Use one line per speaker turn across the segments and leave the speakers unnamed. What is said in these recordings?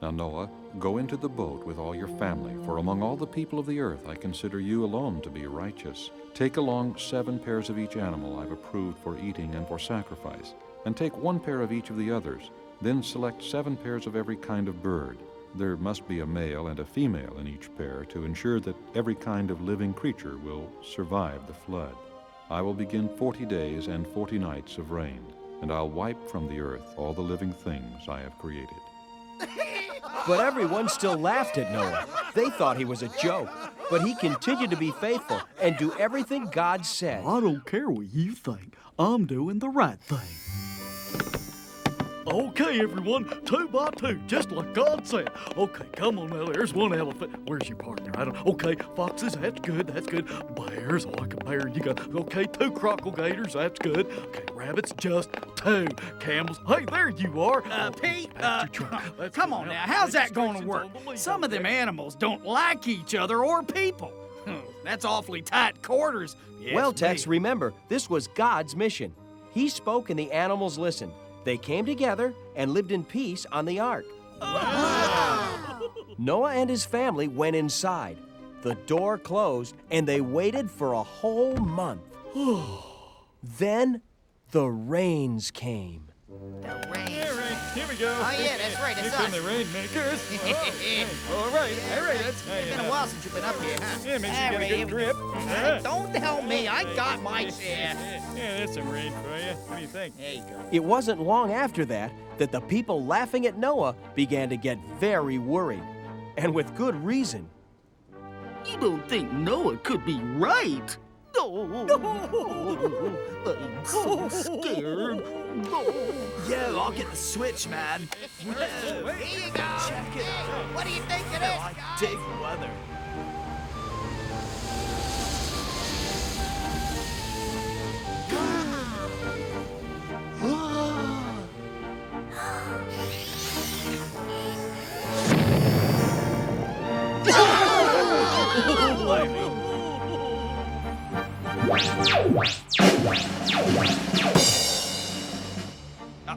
Now, Noah, go into the boat with all your family, for among all the people of the earth I consider you alone to be righteous. Take along 7 pairs of each animal I've approved for eating and for sacrifice, and take 1 pair of each of the others. Then select 7 pairs of every kind of bird. There must be a male and a female in each pair to ensure that every kind of living creature will survive the flood. I will begin 40 days and 40 nights of rain, and I'll wipe from the earth all the living things I have created.
But everyone still laughed at Noah. They thought he was a joke. But he continued to be faithful and do everything God said.
I don't care what you think. I'm doing the right thing. Okay, everyone, 2 by 2, just like God said. Okay, come on now, there's 1 elephant. Where's your partner? I don't. Okay, foxes, that's good, that's good. Bears, like a bear, you got. Okay, 2 crocodiles, that's good. Okay, rabbits, just 2. Camels, hey, there you are.
Pete, come on now, how's that going to work? Some of them animals don't like each other or people. That's awfully tight quarters.
Well, Tex, remember, this was God's mission. He spoke and the animals listened. They came together and lived in peace on the ark. Wow. Noah and his family went inside. The door closed and they waited for a whole month. Then the rains came.
The rain.
Yeah, rain. Here we go.
Oh, yeah, that's right. That's
Here come
us.
the rainmakers. All right.
It's been a while since you've been up here, huh?
Yeah, makes you get a good grip.
Don't tell me. I got my share.
Yeah, that's some rain for you. What do you think?
There you go.
It wasn't long after that the people laughing at Noah began to get very worried. And with good reason.
You don't think Noah could be right? No. I'm so scared.
Yo, I'll get the switch, man.
Here you go.
Check it out.
What do you think it is,
I
guys?
dig weather.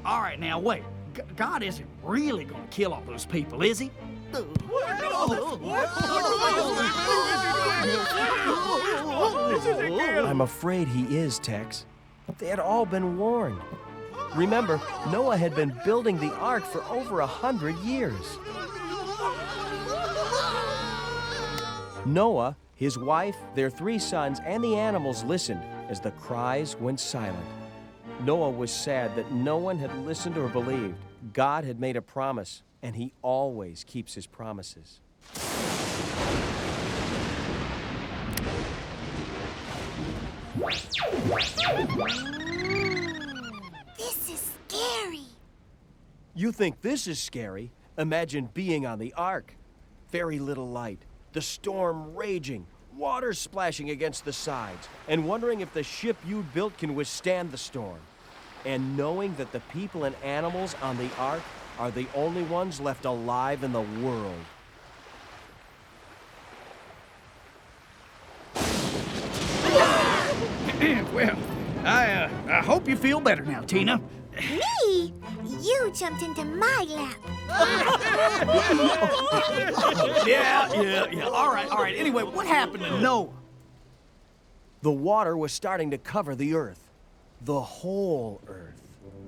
All right, now wait. God isn't really going to kill all those people, is he?
I'm afraid he is, Tex. They had all been warned. Remember, Noah had been building the ark for over 100 years. Noah, his wife, their 3 sons, and the animals listened as the cries went silent. Noah was sad that no one had listened or believed. God had made a promise, and he always keeps his promises.
This is scary.
You think this is scary? Imagine being on the ark. Very little light, the storm raging, water splashing against the sides, and wondering if the ship you built can withstand the storm. And knowing that the people and animals on the ark are the only ones left alive in the world.
Well, I hope you feel better now, Tina.
Me? You jumped into my lap.
Yeah. All right. Anyway, what happened to Noah?
The water was starting to cover the earth. The whole earth.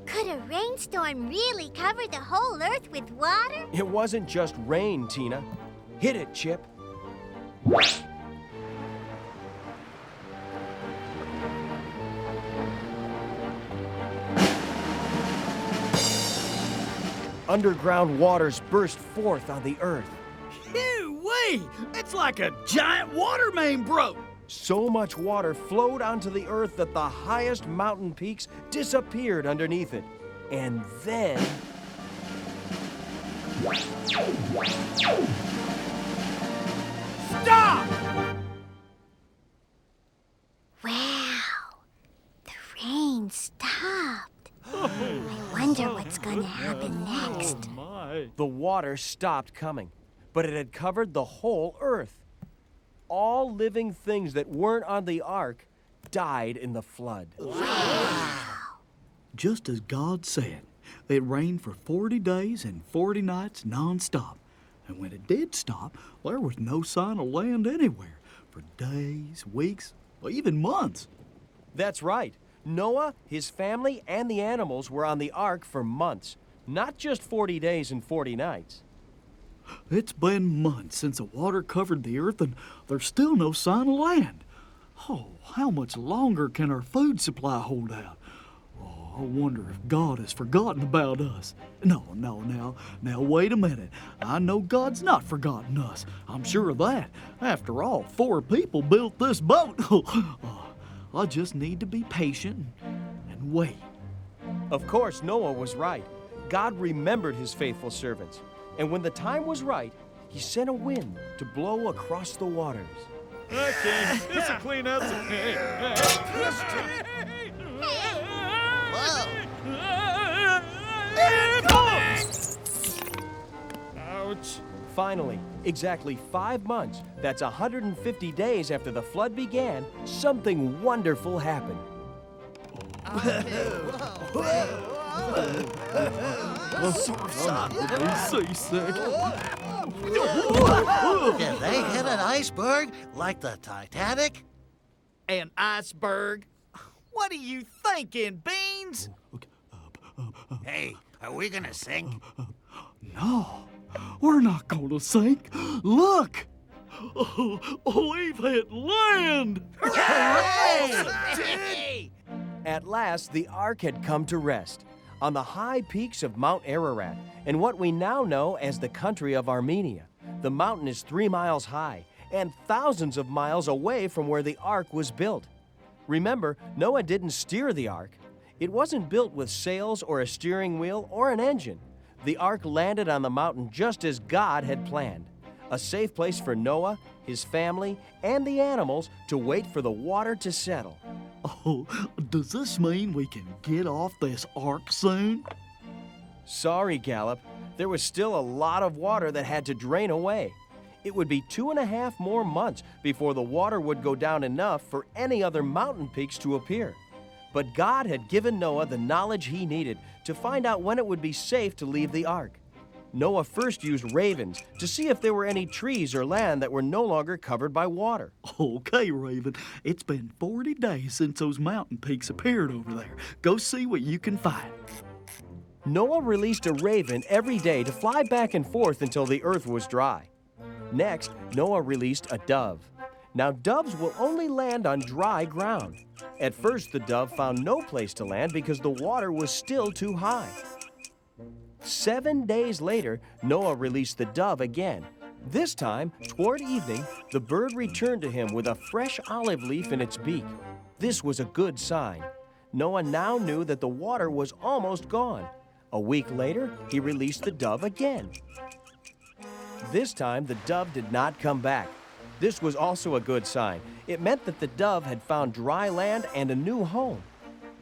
Could a rainstorm really cover the whole earth with water?
It wasn't just rain, Tina. Hit it, Chip. Underground waters burst forth on the earth.
Hee-wee! It's like a giant water main broke.
So much water flowed onto the earth that the highest mountain peaks disappeared underneath it. And then...
Stop!
Wow. The rain stopped. I wonder what's going to happen next.
The water stopped coming, but it had covered the whole earth. All living things that weren't on the ark died in the flood.
Just as God said, It rained for 40 days and 40 nights nonstop. And when it did stop, there was no sign of land anywhere for days, weeks, or even months.
That's right. Noah, his family, and the animals were on the ark for months, not just 40 days and 40 nights.
It's been months since the water covered the earth, and there's still no sign of land. Oh, how much longer can our food supply hold out? Oh, I wonder if God has forgotten about us. No, now, wait a minute. I know God's not forgotten us. I'm sure of that. After all, 4 people built this boat. I just need to be patient and wait.
Of course, Noah was right. God remembered his faithful servants. And when the time was right, he sent a wind to blow across the waters.
Okay, this'll clean up some. Ouch.
Finally, exactly 5 months, that's 150 days after the flood began, something wonderful happened.
Seasick.
Did they hit an iceberg like the Titanic?
An iceberg? What are you thinking, Beans?
Hey, are we gonna sink?
No, we're not going to sink. Look! We've hit land!
Hey!
At last, the ark had come to rest on the high peaks of Mount Ararat in what we now know as the country of Armenia. The mountain is 3 miles high and thousands of miles away from where the ark was built. Remember, Noah didn't steer the ark. It wasn't built with sails or a steering wheel or an engine. The ark landed on the mountain just as God had planned. A safe place for Noah, his family, and the animals to wait for the water to settle.
Oh, does this mean we can get off this ark soon?
Sorry, Gallup. There was still a lot of water that had to drain away. It would be 2.5 more months before the water would go down enough for any other mountain peaks to appear. But God had given Noah the knowledge he needed to find out when it would be safe to leave the ark. Noah first used ravens to see if there were any trees or land that were no longer covered by water.
Okay, Raven. It's been 40 days since those mountain peaks appeared over there. Go see what you can find.
Noah released a raven every day to fly back and forth until the earth was dry. Next, Noah released a dove. Now, doves will only land on dry ground. At first, the dove found no place to land because the water was still too high. 7 days later, Noah released the dove again. This time, toward evening, the bird returned to him with a fresh olive leaf in its beak. This was a good sign. Noah now knew that the water was almost gone. A week later, he released the dove again. This time, the dove did not come back. This was also a good sign. It meant that the dove had found dry land and a new home.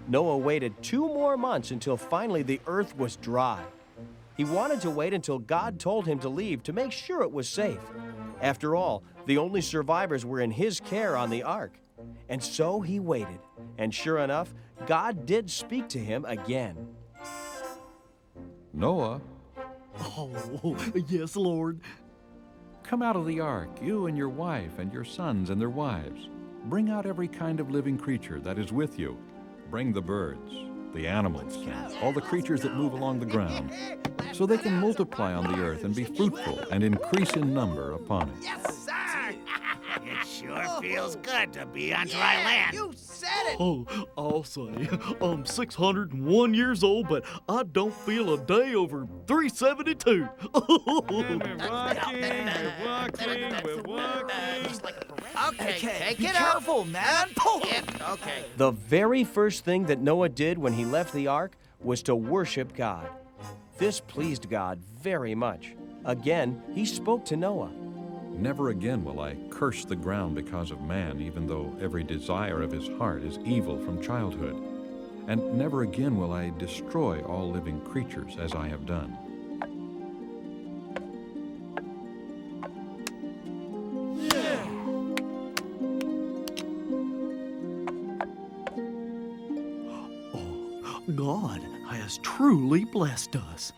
Noah waited 2 more months until finally the earth was dry. He wanted to wait until God told him to leave to make sure it was safe. After all, the only survivors were in his care on the ark. And so he waited. And sure enough, God did speak to him again.
Noah,
Oh, yes, Lord.
come out of the ark, you and your wife and your sons and their wives. Bring out every kind of living creature that is with you. Bring the birds, the animals, and all the creatures that move along the ground, so they can multiply on the earth and be fruitful and increase in number upon it.
Yes, sir! It sure feels good to be on dry land. You said it!
Oh, I'll say, I'm 601 years old, but I don't feel a day over 372.
We're walking.
Okay, take
Be
it up.
careful, man. Pull
It, okay.
The very first thing that Noah did when he left the ark was to worship God. This pleased God very much. Again, he spoke to Noah.
Never again will I curse the ground because of man, even though every desire of his heart is evil from childhood. And never again will I destroy all living creatures as I have done.
God has has truly blessed us.